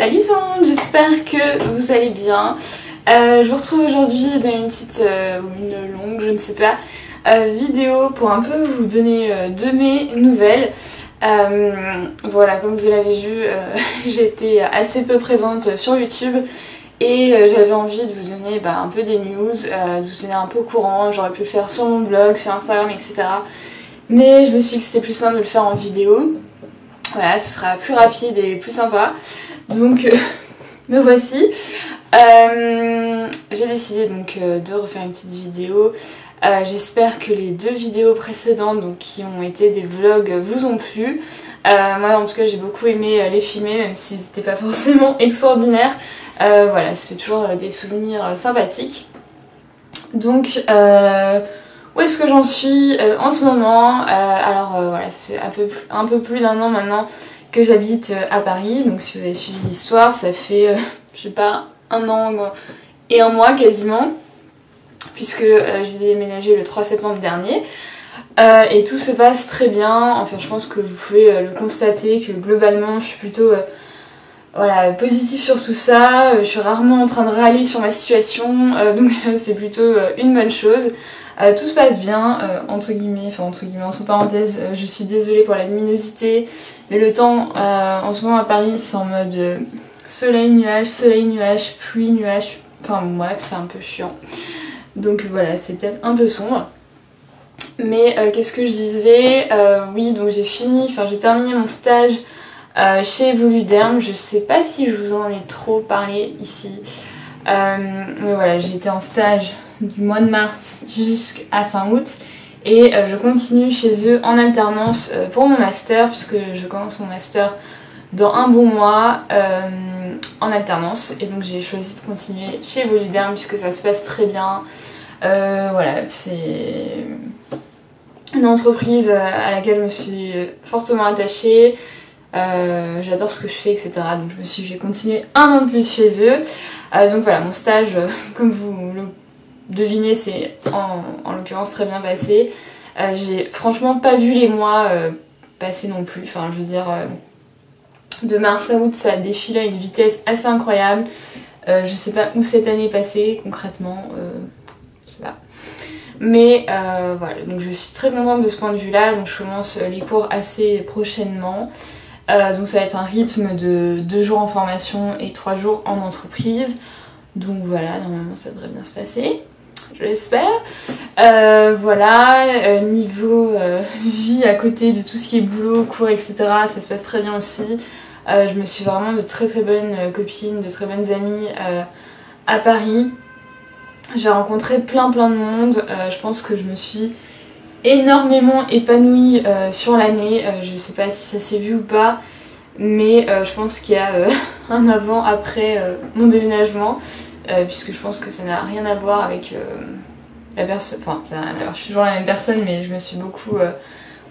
Salut tout le monde, j'espère que vous allez bien. Je vous retrouve aujourd'hui dans une petite ou une longue, je ne sais pas, vidéo pour un peu vous donner de mes nouvelles. Voilà, comme vous l'avez vu, j'étais assez peu présente sur YouTube et j'avais envie de vous donner un peu des news, de vous tenir un peu au courant. J'aurais pu le faire sur mon blog, sur Instagram, etc. Mais je me suis dit que c'était plus simple de le faire en vidéo. Voilà, ce sera plus rapide et plus sympa. Donc me voici. J'ai décidé donc de refaire une petite vidéo. J'espère que les deux vidéos précédentes, donc qui ont été des vlogs, vous ont plu. Moi en tout cas j'ai beaucoup aimé les filmer, même s'ils n'étaient pas forcément extraordinaires. Voilà, ça fait toujours des souvenirs sympathiques. Donc où est-ce que j'en suis en ce moment? Alors voilà, ça fait un peu plus d'un an maintenant que j'habite à Paris. Donc si vous avez suivi l'histoire, ça fait je sais pas, un an et un mois quasiment, puisque j'ai déménagé le 3 septembre dernier. Et tout se passe très bien. Enfin je pense que vous pouvez le constater, que globalement je suis plutôt voilà, positive sur tout ça. Je suis rarement en train de râler sur ma situation, donc c'est plutôt une bonne chose. Tout se passe bien, entre guillemets, entre parenthèses, je suis désolée pour la luminosité, mais le temps en ce moment à Paris c'est en mode soleil, nuage, pluie, nuage, enfin bref c'est un peu chiant. Donc voilà, c'est peut-être un peu sombre. Mais qu'est-ce que je disais, oui, donc j'ai terminé mon stage chez Evoluderm. Je sais pas si je vous en ai trop parlé ici, mais voilà, j'ai été en stage du mois de mars jusqu'à fin août et je continue chez eux en alternance pour mon master, puisque je commence mon master dans un bon mois en alternance, et donc j'ai choisi de continuer chez Evoluderm puisque ça se passe très bien. Voilà, c'est une entreprise à laquelle je me suis fortement attachée. J'adore ce que je fais, etc. Donc j'ai continué un an de plus chez eux. Donc voilà, mon stage, comme vous le devinez, c'est en l'occurrence très bien passé. J'ai franchement pas vu les mois passer non plus. Enfin, je veux dire, de mars à août, ça a défilé à une vitesse assez incroyable. Je sais pas où cette année est passée concrètement, je sais pas. Mais voilà, donc je suis très contente de ce point de vue-là. Donc je commence les cours assez prochainement. Donc ça va être un rythme de 2 jours en formation et 3 jours en entreprise. Donc voilà, normalement ça devrait bien se passer, je l'espère. Voilà, niveau vie à côté de tout ce qui est boulot, cours, etc., ça se passe très bien aussi. Je me suis vraiment de très bonnes copines, de très bonnes amies à Paris. J'ai rencontré plein de monde. Je pense que je me suis énormément épanouie sur l'année. Je sais pas si ça s'est vu ou pas, mais je pense qu'il y a un avant-après mon déménagement, puisque je pense que ça n'a rien à voir avec la personne. Enfin, ça n'a rien à voir, je suis toujours la même personne, mais je me suis beaucoup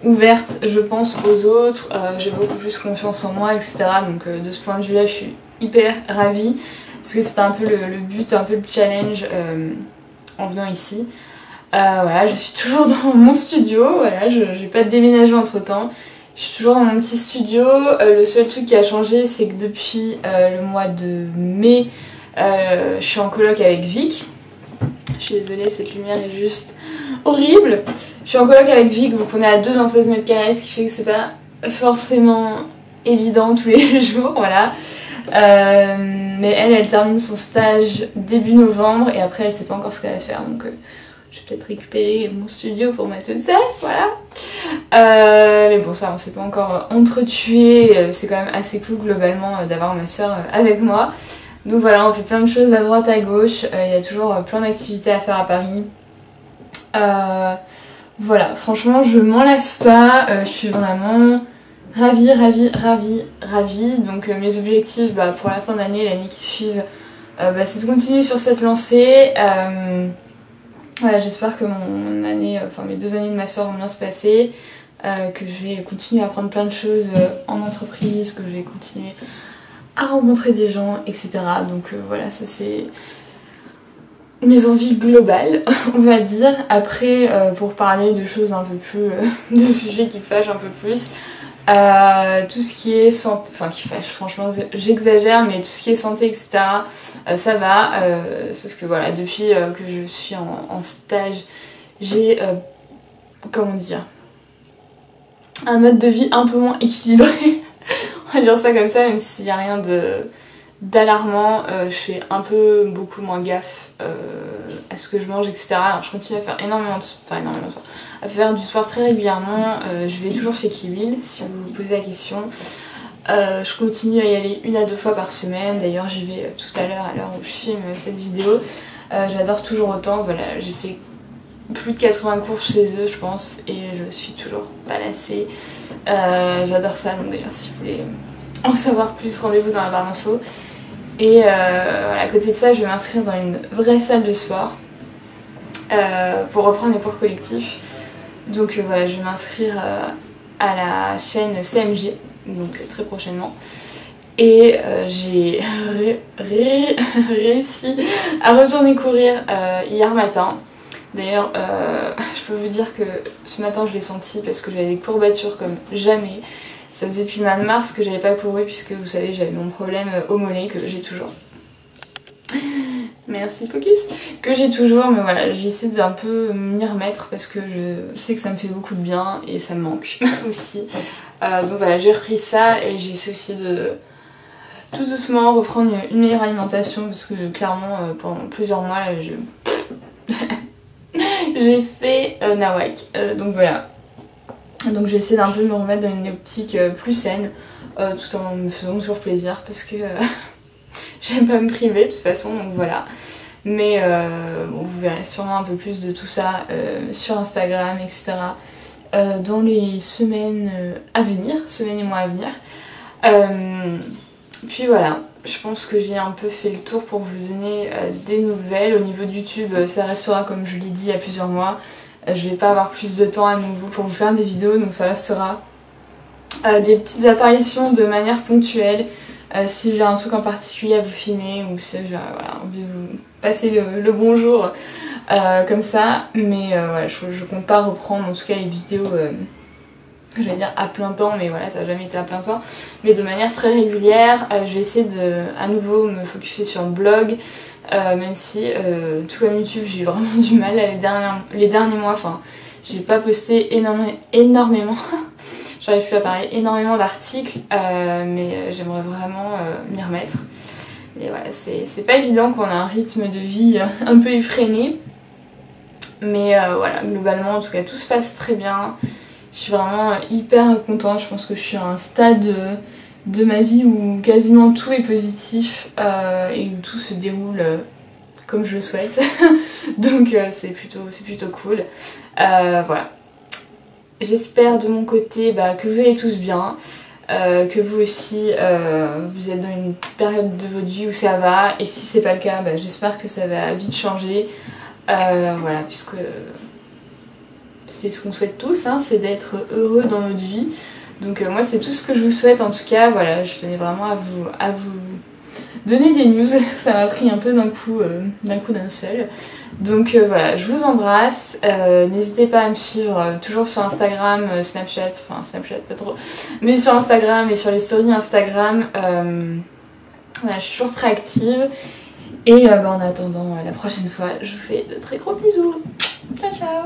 ouverte, je pense, aux autres. J'ai beaucoup plus confiance en moi, etc. Donc de ce point de vue-là, je suis hyper ravie, parce que c'était un peu le but, un peu le challenge en venant ici. Voilà, je suis toujours dans mon studio, voilà, j'ai pas déménagé entre temps. Je suis toujours dans mon petit studio. Le seul truc qui a changé, c'est que depuis le mois de mai, je suis en coloc avec Vic. Je suis désolée, cette lumière est juste horrible. Je suis en coloc avec Vic, donc on est à 2 dans 16 mètres carrés, ce qui fait que c'est pas forcément évident tous les jours, voilà. Mais elle termine son stage début novembre, et après elle sait pas encore ce qu'elle va faire, donc je vais peut-être récupérer mon studio pour mettre tout ça, voilà. Mais bon, ça on s'est pas encore entretué, c'est quand même assez cool globalement d'avoir ma soeur avec moi. Donc voilà, on fait plein de choses à droite à gauche, il y a toujours plein d'activités à faire à Paris. Voilà, franchement je m'en lasse pas, je suis vraiment ravie. Donc mes objectifs pour la fin d'année, l'année qui suit, c'est de continuer sur cette lancée. Voilà, j'espère que mes 2 années de master vont bien se passer, que je vais continuer à apprendre plein de choses en entreprise, que je vais continuer à rencontrer des gens, etc. Donc voilà, ça c'est mes envies globales, on va dire. Après, pour parler de choses un peu plus, de sujets qui fâchent un peu plus, tout ce qui est santé, enfin qui fâche, franchement j'exagère, mais tout ce qui est santé, etc., ça va. Sauf que voilà, depuis que je suis en stage, j'ai, comment dire, un mode de vie un peu moins équilibré, on va dire ça comme ça, même s'il n'y a rien d'alarmant, je fais beaucoup moins gaffe à ce que je mange, etc. Alors je continue à faire énormément de sport, à faire du sport très régulièrement. Je vais toujours chez Kiwil, si vous vous posez la question. Je continue à y aller 1 à 2 fois par semaine. D'ailleurs j'y vais tout à l'heure où je filme cette vidéo. J'adore toujours autant, voilà, j'ai fait plus de 80 courses chez eux je pense, et je suis toujours pas lassée. J'adore ça, donc d'ailleurs si vous voulez en savoir plus, rendez-vous dans la barre d'infos. Et voilà, à côté de ça, je vais m'inscrire dans une vraie salle de sport pour reprendre les cours collectifs. Donc voilà, je vais m'inscrire à la chaîne CMG, donc très prochainement. Et j'ai réussi à retourner courir hier matin. D'ailleurs, je peux vous dire que ce matin je l'ai senti parce que j'avais des courbatures comme jamais. Ça faisait depuis le mois de mars que j'avais pas couru, puisque vous savez j'avais mon problème au mollet que j'ai toujours. Merci focus. Que j'ai toujours, mais voilà, j'ai essayé d'un peu m'y remettre parce que je sais que ça me fait beaucoup de bien et ça me manque aussi. Donc voilà, j'ai repris ça et j'ai essayé aussi de tout doucement reprendre une meilleure alimentation parce que clairement pendant plusieurs mois là, j'ai fait nawak. Donc voilà. Donc j'ai essayé d'un peu me remettre dans une optique plus saine, tout en me faisant toujours plaisir parce que j'aime pas me priver de toute façon, donc voilà. Mais bon, vous verrez sûrement un peu plus de tout ça sur Instagram, etc. Dans les semaines à venir, semaines et mois à venir. Puis voilà, je pense que j'ai un peu fait le tour pour vous donner des nouvelles. Au niveau de YouTube, ça restera comme je l'ai dit il y a plusieurs mois. Je vais pas avoir plus de temps à nouveau pour vous faire des vidéos, donc ça restera des petites apparitions de manière ponctuelle. Si j'ai un truc en particulier à vous filmer ou si j'ai envie de vous passer le bonjour comme ça. Mais voilà, je compte pas reprendre en tout cas les vidéos, j'allais dire à plein temps, mais voilà, ça n'a jamais été à plein temps. Mais de manière très régulière, je vais essayer de à nouveau me focuser sur le blog. Même si, tout comme YouTube, j'ai eu vraiment du mal les derniers mois, enfin, j'ai pas posté énormément, j'arrive plus à parler, énormément d'articles, mais j'aimerais vraiment m'y remettre. Et voilà, c'est pas évident quand on a un rythme de vie un peu effréné, mais voilà, globalement, en tout cas, tout se passe très bien. Je suis vraiment hyper contente, je pense que je suis à un stade de ma vie où quasiment tout est positif et où tout se déroule comme je le souhaite. Donc c'est plutôt cool. Voilà. J'espère de mon côté que vous allez tous bien, que vous aussi vous êtes dans une période de votre vie où ça va, et si c'est pas le cas, j'espère que ça va vite changer. Voilà, puisque c'est ce qu'on souhaite tous, hein, c'est d'être heureux dans notre vie. Donc moi c'est tout ce que je vous souhaite en tout cas. Voilà, je tenais vraiment à vous donner des news. Ça m'a pris un peu d'un coup d'un seul. Donc voilà, je vous embrasse. N'hésitez pas à me suivre toujours sur Instagram, Snapchat, enfin Snapchat pas trop, mais sur Instagram et sur les stories Instagram. Voilà, je suis toujours très active. Et en attendant la prochaine fois, je vous fais de très gros bisous. Ciao ciao.